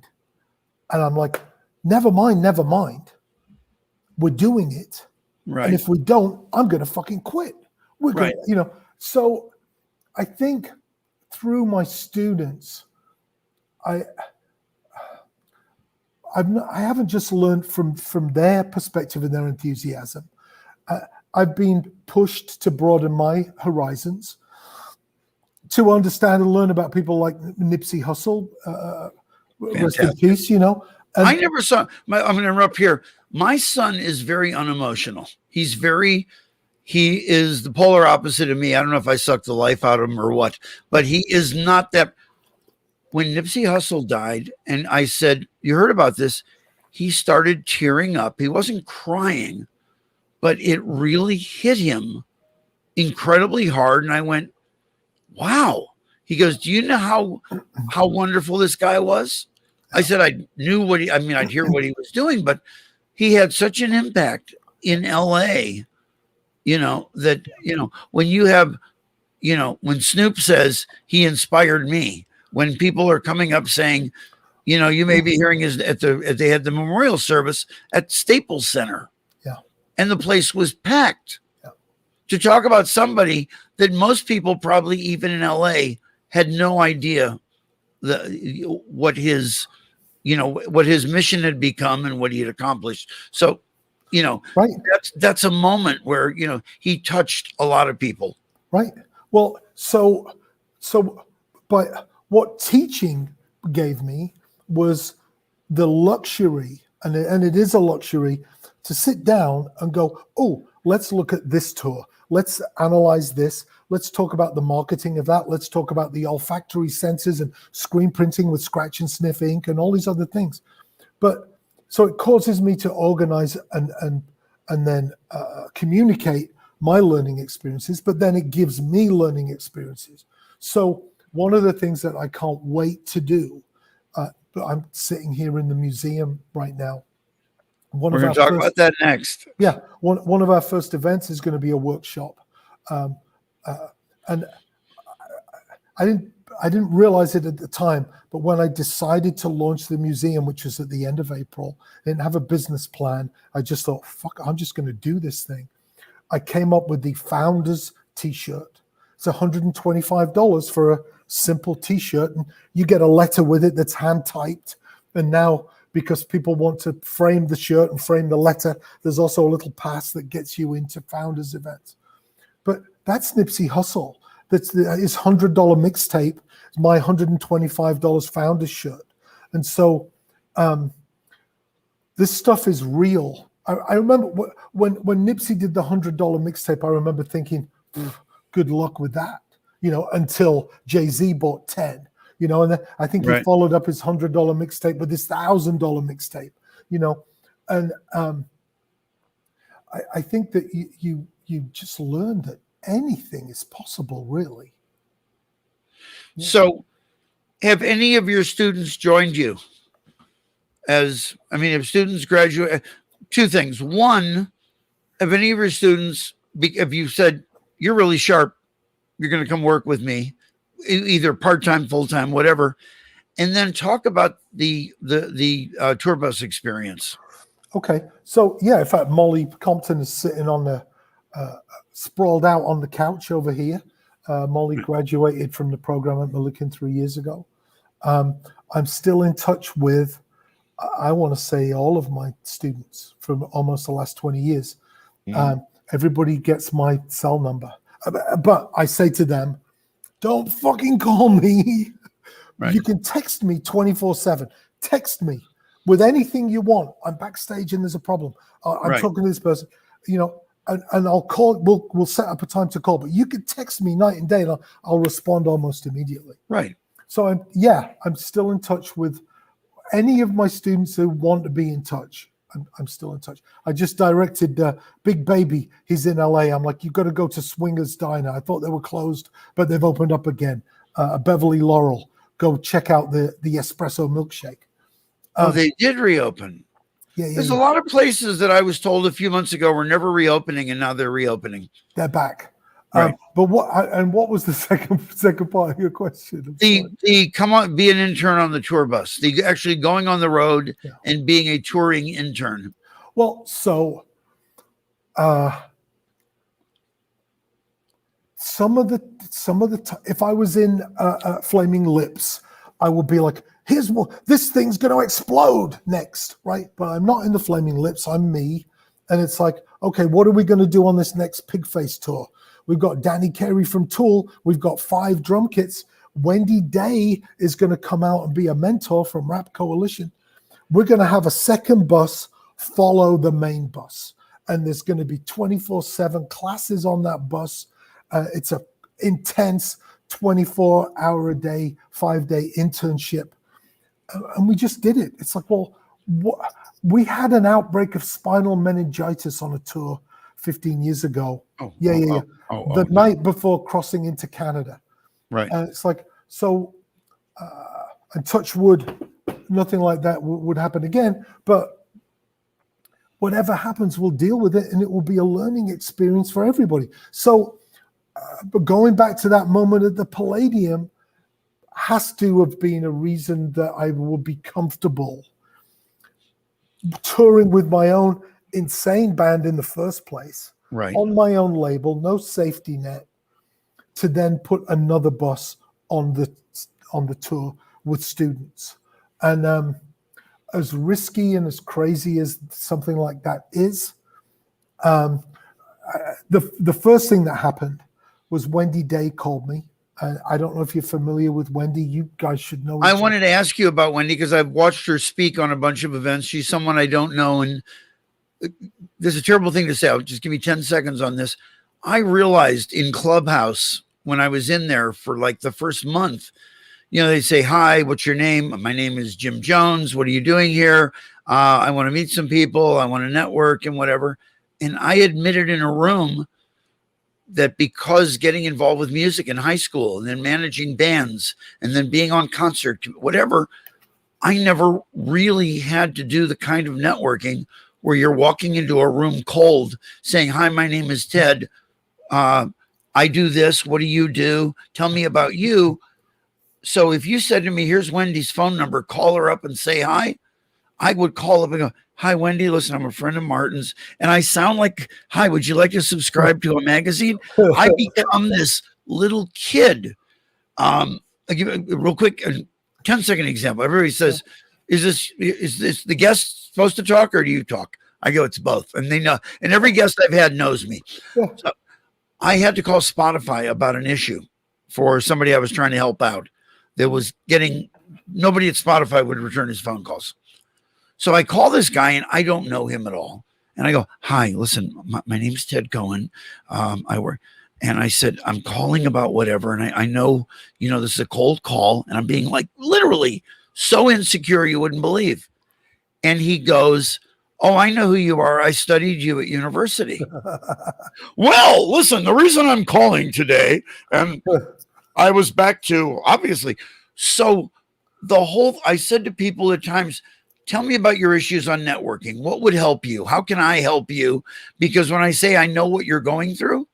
And I'm like, never mind. We're doing it. Right. And if we don't, I'm going to fucking quit. We're Right. going to, so I think through my students, I haven't just learned from their perspective and their enthusiasm. I've been pushed to broaden my horizons, to understand and learn about people like Nipsey Hussle, rest in peace, And I never saw. I'm going to interrupt here. My son is very unemotional. He is the polar opposite of me. I don't know if I sucked the life out of him or what, but he is not that. When Nipsey Hussle died, and I said, you heard about this, he started tearing up. He wasn't crying, but it really hit him incredibly hard. And I went, wow. He goes, do you know how wonderful this guy was? I said, I knew I'd hear what he was doing, but he had such an impact in LA, that, when you have, when Snoop says he inspired me, when people are coming up saying, you may be hearing they had the memorial service at Staples Center. Yeah. And the place was packed. Yeah. To talk about somebody that most people probably even in LA had no idea what his mission had become and what he had accomplished. So, right. That's a moment where, he touched a lot of people. Right. Well, but what teaching gave me was the luxury, and it is a luxury, to sit down and go, oh, let's look at this tour. Let's analyze this. Let's talk about the marketing of that. Let's talk about the olfactory senses and screen printing with scratch and sniff ink and all these other things. But so it causes me to organize and then communicate my learning experiences, but then it gives me learning experiences. So one of the things that I can't wait to do, I'm sitting here in the museum right now. We're going to talk about that next. Yeah, one of our first events is going to be a workshop, and I didn't realize it at the time, but when I decided to launch the museum, which was at the end of April, I didn't have a business plan. I just thought, fuck, I'm just going to do this thing. I came up with the Founders T-shirt. It's $125 for a simple T-shirt, and you get a letter with it that's hand typed. And now, because people want to frame the shirt and frame the letter, there's also a little pass that gets you into Founders events. But that's Nipsey Hussle. That's his $100 mixtape. It's my $125 Founders shirt. And so this stuff is real. I remember when Nipsey did the $100 mixtape, I remember thinking, good luck with that, until Jay-Z bought 10, and then I think he followed up his $100 mixtape with this $1,000 mixtape, and I think that you just learn that anything is possible, really. Yeah. So have any of your students joined you? If students graduate, two things. One, have any of your students, if you said, you're really sharp, you're going to come work with me, either part-time, full-time, whatever, and then talk about the tour bus experience. Okay. So, yeah, in fact, Molly Compton is sitting on the, sprawled out on the couch over here. Molly graduated from the program at Millikin 3 years ago. I'm still in touch with I want to say all of my students from almost the last 20 years, everybody gets my cell number. But I say to them, don't fucking call me. Right. You can text me 24/7. Text me with anything you want. I'm backstage and there's a problem. I'm Right. talking to this person, and I'll call. We'll set up a time to call. But you can text me night and day, and I'll respond almost immediately. Right. So I'm still in touch with any of my students who want to be in touch. I'm still in touch. I just directed Big Baby. He's in LA. I'm like, you've got to go to Swingers Diner. I thought they were closed, but they've opened up again. Beverly Laurel. Go check out the espresso milkshake. They did reopen. Yeah. There's a lot of places that I was told a few months ago were never reopening, and now they're reopening. They're back. Right. But what was the second part of your question? The come on, be an intern on the tour bus. The actually going on the road and being a touring intern. Well, so some of the if I was in Flaming Lips, I would be like, here's what this thing's going to explode next, right? But I'm not in the Flaming Lips. I'm me, and it's like, okay, what are we going to do on this next Pigface tour? We've got Danny Carey from Tool. We've got 5 drum kits. Wendy Day is going to come out and be a mentor from Rap Coalition. We're going to have a second bus follow the main bus. And there's going to be 24/7 classes on that bus. It's a intense 24-hour-a-day, 5-day internship. And we just did it. It's like, well, we had an outbreak of spinal meningitis on a tour 15 years ago. The night before crossing into Canada. Right. And it's like, so, and touch wood, nothing like that would happen again. But whatever happens, we'll deal with it, and it will be a learning experience for everybody. So, but going back to that moment at the Palladium has to have been a reason that I will be comfortable touring with my own insane band in the first place. Right. On my own label, no safety net, to then put another bus on the tour with students. And as risky and as crazy as something like that is, the first thing that happened was Wendy Day called me. I don't know if you're familiar with Wendy. You guys should know. I wanted to ask you about Wendy because I've watched her speak on a bunch of events. She's someone I don't know, and there's a terrible thing to say. I'll just give me 10 seconds on this. I realized in Clubhouse when I was in there for like the first month, they say, hi, what's your name? My name is Jim Jones. What are you doing here? I want to meet some people. I want to network and whatever. And I admitted in a room that because getting involved with music in high school and then managing bands and then being on concert, whatever, I never really had to do the kind of networking where you're walking into a room cold saying, hi, my name is Ted. I do this. What do you do? Tell me about you. So if you said to me, here's Wendy's phone number, call her up and say hi, I would call up and go, hi, Wendy, listen, I'm a friend of Martin's. And I sound like, hi, would you like to subscribe to a magazine? I become this little kid. I'll give a real quick 10-second example. Everybody says, is this the guest supposed to talk or do you talk? I go, it's both. And they know, and every guest I've had knows me. So I had to call Spotify about an issue for somebody I was trying to help out. That was nobody at Spotify would return his phone calls. So I call this guy and I don't know him at all. And I go, hi, listen, my name's Ted Cohen. I work. And I said, I'm calling about whatever. And I know, this is a cold call. And I'm being like literally so insecure you wouldn't believe. And he goes, oh, I know who you are. I studied you at university. Well, listen, the reason I'm calling today, and I was back to, obviously. So I said to people at times, tell me about your issues on networking. What would help you? How can I help you? Because when I say I know what you're going through,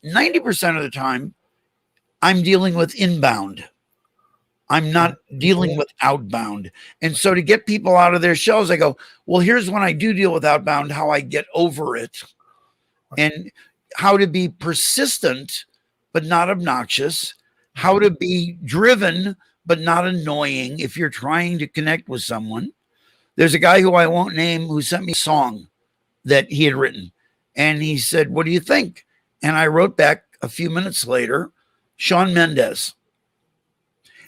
90% of the time, I'm dealing with inbound. I'm not dealing with outbound. And so to get people out of their shells, I go, well, here's when I do deal with outbound, how I get over it and how to be persistent, but not obnoxious, how to be driven, but not annoying if you're trying to connect with someone. There's a guy who I won't name who sent me a song that he had written. And he said, what do you think? And I wrote back a few minutes later, Shawn Mendes.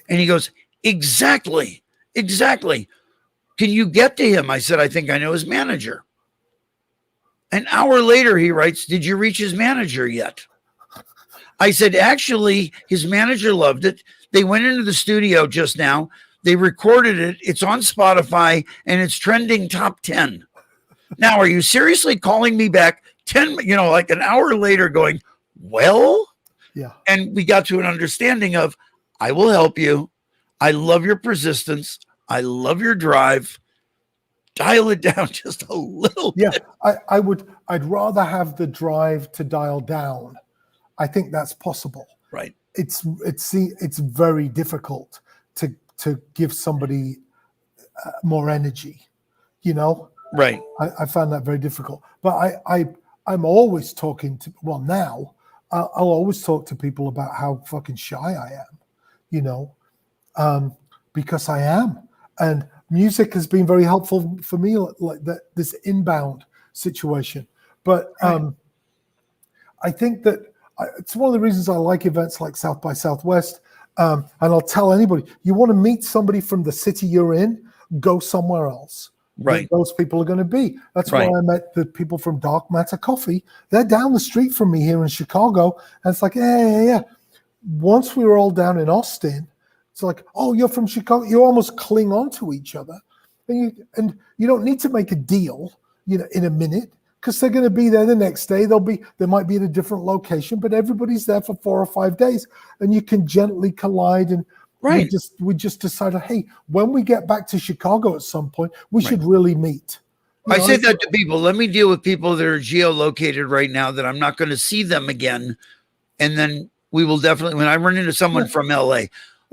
And he goes, exactly. Can you get to him? I said, I think I know his manager. An hour later, he writes, did you reach his manager yet? I said, actually, his manager loved it. They went into the studio just now. They recorded it. It's on Spotify and it's trending top 10. Now, are you seriously calling me back 10, like an hour later going, well, yeah. And we got to an understanding of, I will help you. I love your persistence. I love your drive. Dial it down just a little bit. I'd rather have the drive to dial down. I think that's possible. Right. It's very difficult to give somebody more energy, Right. I found that very difficult. But I'm always talking to, now I'll always talk to people about how fucking shy I am, because I am. And music has been very helpful for me, like this inbound situation. But I think that it's one of the reasons I like events like South by Southwest. And I'll tell anybody, you want to meet somebody from the city you're in, go somewhere else. Right. Those people are going to be. That's right. why I met the people from Dark Matter Coffee. They're down the street from me here in Chicago. And it's like, yeah. Once we were all down in Austin, it's like, oh, you're from Chicago. You almost cling on to each other. And you don't need to make a deal, in a minute, because they're going to be there the next day. They might be at a different location, but everybody's there for 4 or 5 days, and you can gently collide. And right. we just decided, hey, when we get back to Chicago at some point, we should really meet. I say that to people. Let me deal with people that are geolocated right now that I'm not going to see them again, and then we will definitely. When I run into someone from LA,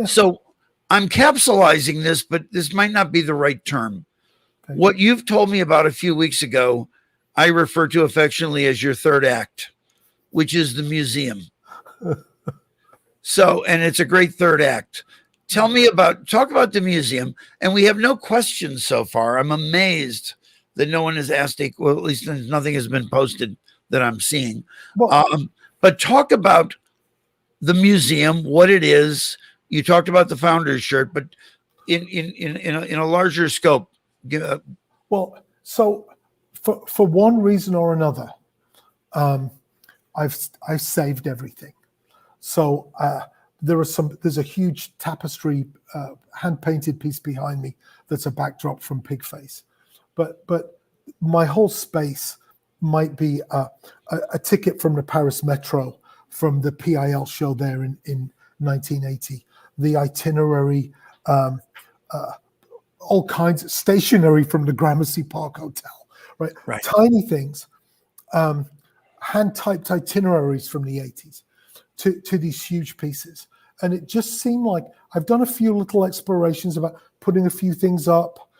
so I'm capsulizing this, but this might not be the right term. What you've told me about a few weeks ago, I refer to affectionately as your third act, which is the museum. So, and it's a great third act. Talk about the museum. And we have no questions so far. I'm amazed that no one has asked, well, at least nothing has been posted that I'm seeing. But talk about the museum, what it is. You talked about the founder's shirt, but in a larger scope. Well, so for one reason or another, I've saved everything. So there's a huge tapestry, hand painted piece behind me that's a backdrop from Pigface, but my whole space might be a ticket from the Paris Metro from the PIL show there in 1980, the itinerary, all kinds of stationery from the Gramercy Park Hotel, right? Tiny things, hand-typed itineraries from the 80s to these huge pieces. And it just seemed like I've done a few little explorations about putting a few things up,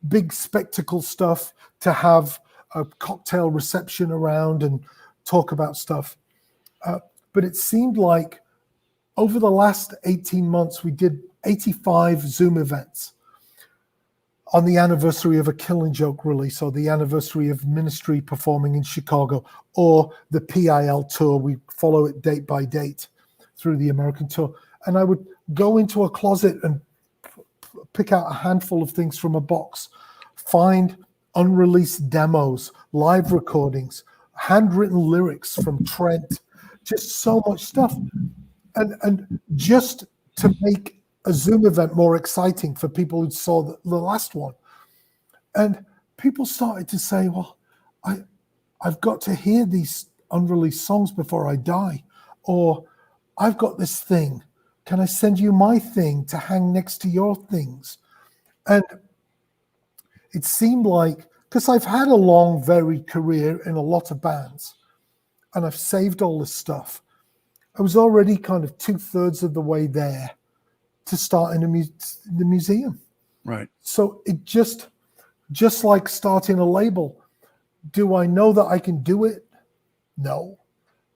big spectacle stuff to have a cocktail reception around and talk about stuff. But it seemed like over the last 18 months, we did 85 Zoom events on the anniversary of a Killing Joke release, or the anniversary of Ministry performing in Chicago, or the PIL tour. We follow it date by date through the American tour. And I would go into a closet and pick out a handful of things from a box, find unreleased demos, live recordings, handwritten lyrics from Trent, just so much stuff. And just to make a Zoom event more exciting for people who saw the last one. And people started to say, well, I've got to hear these unreleased songs before I die. Or I've got this thing. Can I send you my thing to hang next to your things? And it seemed like, because I've had a long, varied career in a lot of bands, and I've saved all this stuff, I was already kind of 2/3 of the way there to start in the museum. Right. So it just like starting a label. Do I know that I can do it? No.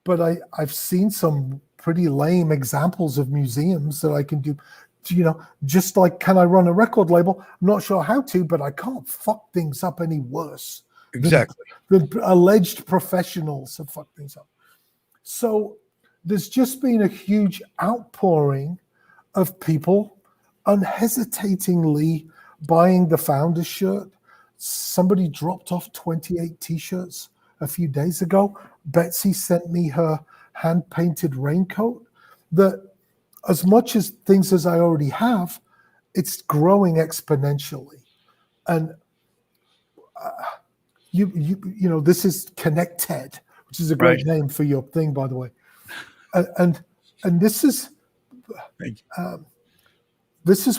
But I've seen some pretty lame examples of museums that I can do just like, can I run a record label? I'm not sure how to, but I can't fuck things up any worse. Exactly. The alleged professionals have fucked things up. So there's just been a huge outpouring of people unhesitatingly buying the Founders shirt. Somebody dropped off 28 t-shirts a few days ago. Betsy sent me her hand-painted raincoat. That, as much as things as I already have, it's growing exponentially. And this is connecTed, which is a great name for your thing, by the way. And this is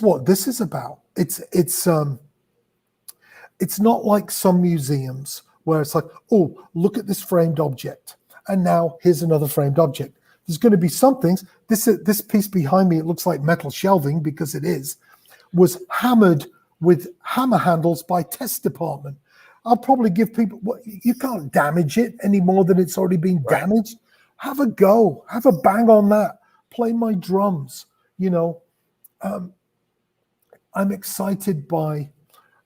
what this is about. It's not like some museums where it's like, oh, look at this framed object, and now here's another framed object. There's going to be some things. This piece behind me, it looks like metal shelving because it was hammered with hammer handles by test department. I'll probably give people, you can't damage it any more than it's already been damaged. Have a go, have a bang on that. Play my drums. I'm excited by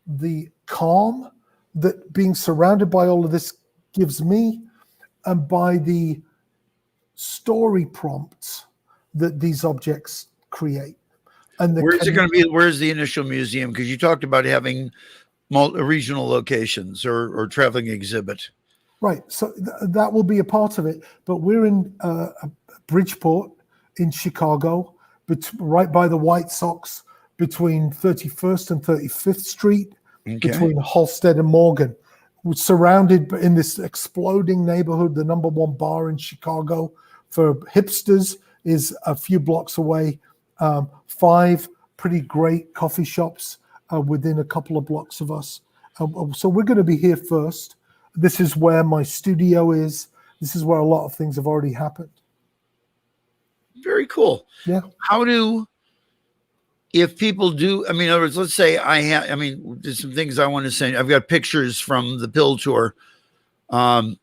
the calm that being surrounded by all of this gives me, and by the story prompts that these objects create. And where's it going to be? Where's the initial museum? Because you talked about having regional locations or traveling exhibit. Right. So that will be a part of it. But we're in Bridgeport in Chicago, right by the White Sox, between 31st and 35th Street, between Halsted and Morgan. We're surrounded in this exploding neighborhood. The number one bar in Chicago for hipsters is a few blocks away. 5 pretty great coffee shops within a couple of blocks of us. So we're going to be here first. This is where my studio is. This is where a lot of things have already happened. Very cool. Yeah. If people do, in other words, let's say there's some things I want to say. I've got pictures from the Pill Tour. I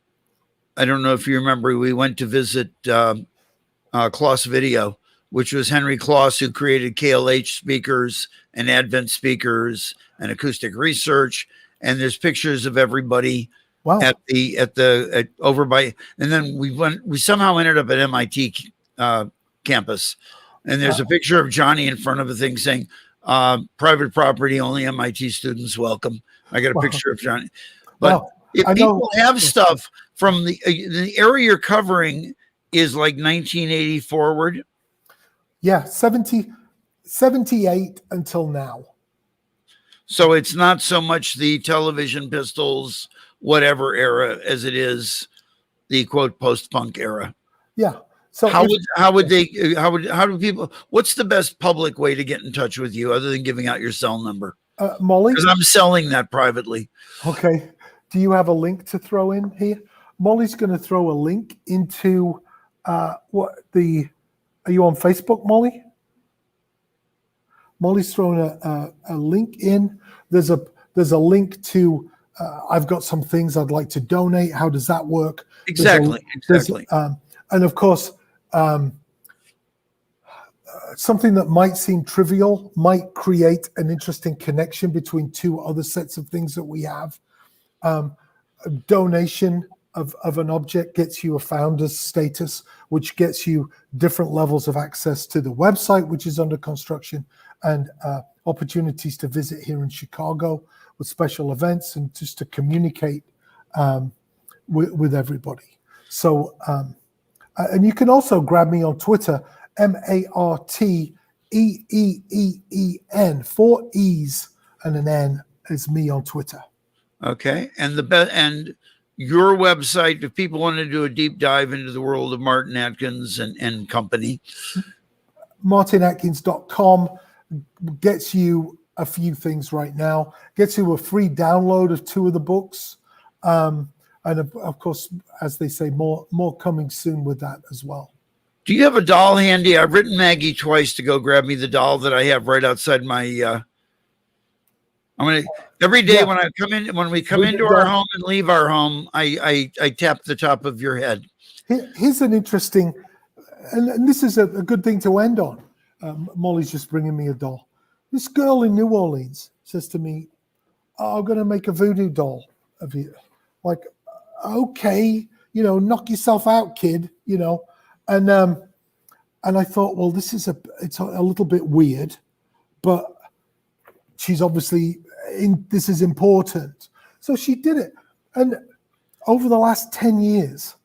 don't know if you remember, we went to visit Kloss Video, which was Henry Kloss, who created KLH speakers and Advent speakers and acoustic research. And there's pictures of everybody and then we somehow ended up at MIT campus. And there's a picture of Johnny in front of a thing saying, private property, only MIT students welcome. I got a picture of Johnny. But if people have stuff from the area you're covering is like 1980 forward. Yeah, 78 until now. So it's not so much the Television Pistols, whatever era, as it is the quote post-punk era. Yeah. So how do people, what's the best public way to get in touch with you other than giving out your cell number? Molly? Because I'm selling that privately. Okay. Do you have a link to throw in here? Molly's going to throw a link into are you on Facebook, Molly? Molly's throwing a link in. There's a link to, I've got some things I'd like to donate. How does that work? Exactly. And of course, something that might seem trivial might create an interesting connection between 2 other sets of things that we have. A donation of an object gets you a founder's status, which gets you different levels of access to the website, which is under construction, and opportunities to visit here in Chicago with special events and just to communicate with everybody. So, and you can also grab me on Twitter, MartEen, 4 E's and an N is me on Twitter. Okay. And your website, if people want to do a deep dive into the world of Martin Atkins and company. MartinAtkins.com gets you a few things right now, gets you a free download of 2 of the books. And of course, as they say, more coming soon with that as well. Do you have a doll handy? I've written Maggie twice to go grab me the doll that I have right outside my, every day when we come into our home and leave our home, I tap the top of your head. Here's an interesting, and this is a good thing to end on. Molly's just bringing me a doll. This girl in New Orleans says to me, "Oh, I'm going to make a voodoo doll of you." Like, okay, knock yourself out, kid, and I thought, well, it's a little bit weird, but she's obviously this is important. So she did it. And over the last 10 years,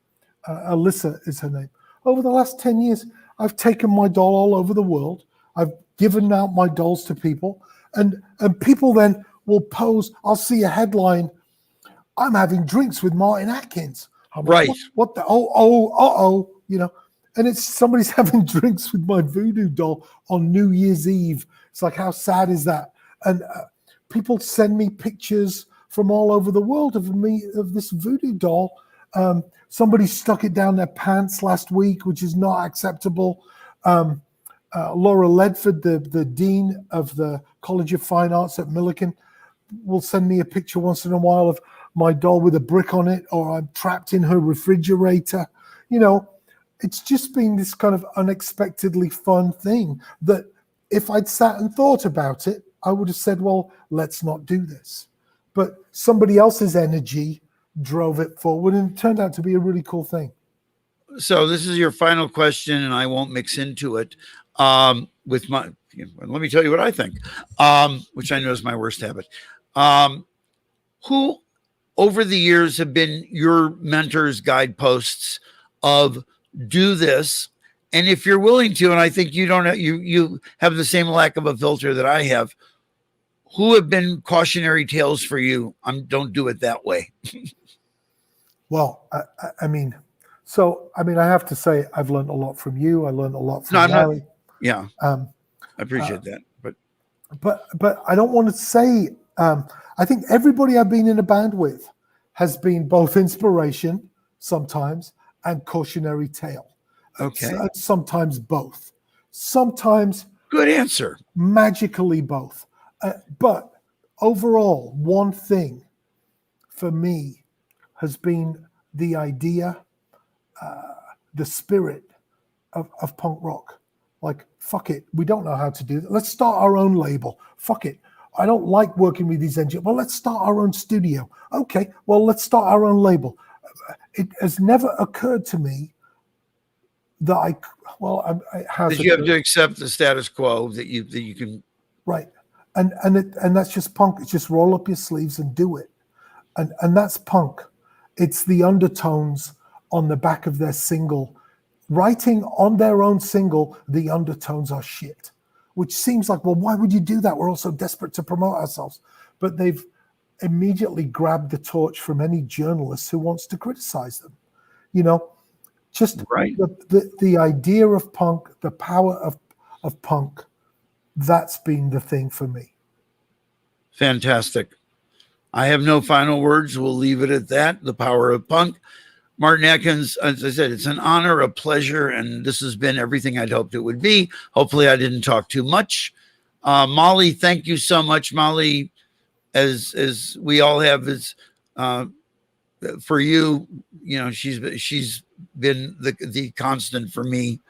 Alyssa is her name. Over the last 10 years, I've taken my doll all over the world. I've given out my dolls to people, and people then will pose. I'll see a headline, "I'm having drinks with Martin Atkins." I'm Right. Like, what the, and it's somebody's having drinks with my voodoo doll on New Year's Eve. It's like, how sad is that? And people send me pictures from all over the world of this voodoo doll. Somebody stuck it down their pants last week, which is not acceptable. Laura Ledford, the dean of the College of Fine Arts at Millikin, will send me a picture once in a while of my doll with a brick on it, or I'm trapped in her refrigerator. It's just been this kind of unexpectedly fun thing that if I'd sat and thought about it, I would have said, well, let's not do this. But somebody else's energy drove it forward, and it turned out to be a really cool thing. So this is your final question, and I won't mix into it. With my, let me tell you what I think, which I know is my worst habit. Who over the years have been your mentors, guideposts of do this? And if you're willing to, and I think you don't, you have the same lack of a filter that I have, who have been cautionary tales for you? Don't do it that way. Well, I have to say I've learned a lot from you. I learned a lot from Larry. Yeah, I appreciate that. But I don't want to say. I think everybody I've been in a band with has been both inspiration sometimes and cautionary tale. Okay. Sometimes both. Sometimes good answer. Magically both. But overall, one thing for me has been the idea, the spirit of punk rock. Like, fuck it, we don't know how to do that. Let's start our own label. Fuck it, I don't like working with these engineers. Well, let's start our own studio. Okay, well, let's start our own label. It has never occurred to me that you have to accept the status quo that you can. Right. And that's just punk. It's just roll up your sleeves and do it. And that's punk. It's the undertones on the back of their single. Writing on their own single, the undertones are shit. Which seems like, well, why would you do that? We're all so desperate to promote ourselves. But they've immediately grabbed the torch from any journalist who wants to criticize them. Just right. The idea of punk, the power of punk, that's been the thing for me. Fantastic. I have no final words. We'll leave it at that. The power of punk. Martin Atkins, as I said, it's an honor, a pleasure, and this has been everything I'd hoped it would be. Hopefully I didn't talk too much. Molly, thank you so much. Molly, as we all have, is for you, she's been the constant for me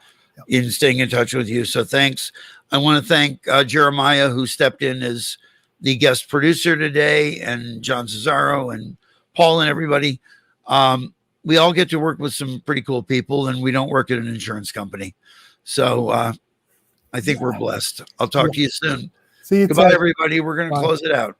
in staying in touch with you. So thanks. I want to thank Jeremiah, who stepped in as the guest producer today, and John Cesaro and Paul and everybody. We all get to work with some pretty cool people, and we don't work at an insurance company. So I think we're blessed. I'll talk to you soon. See you. Goodbye, everybody. We're going to close it out.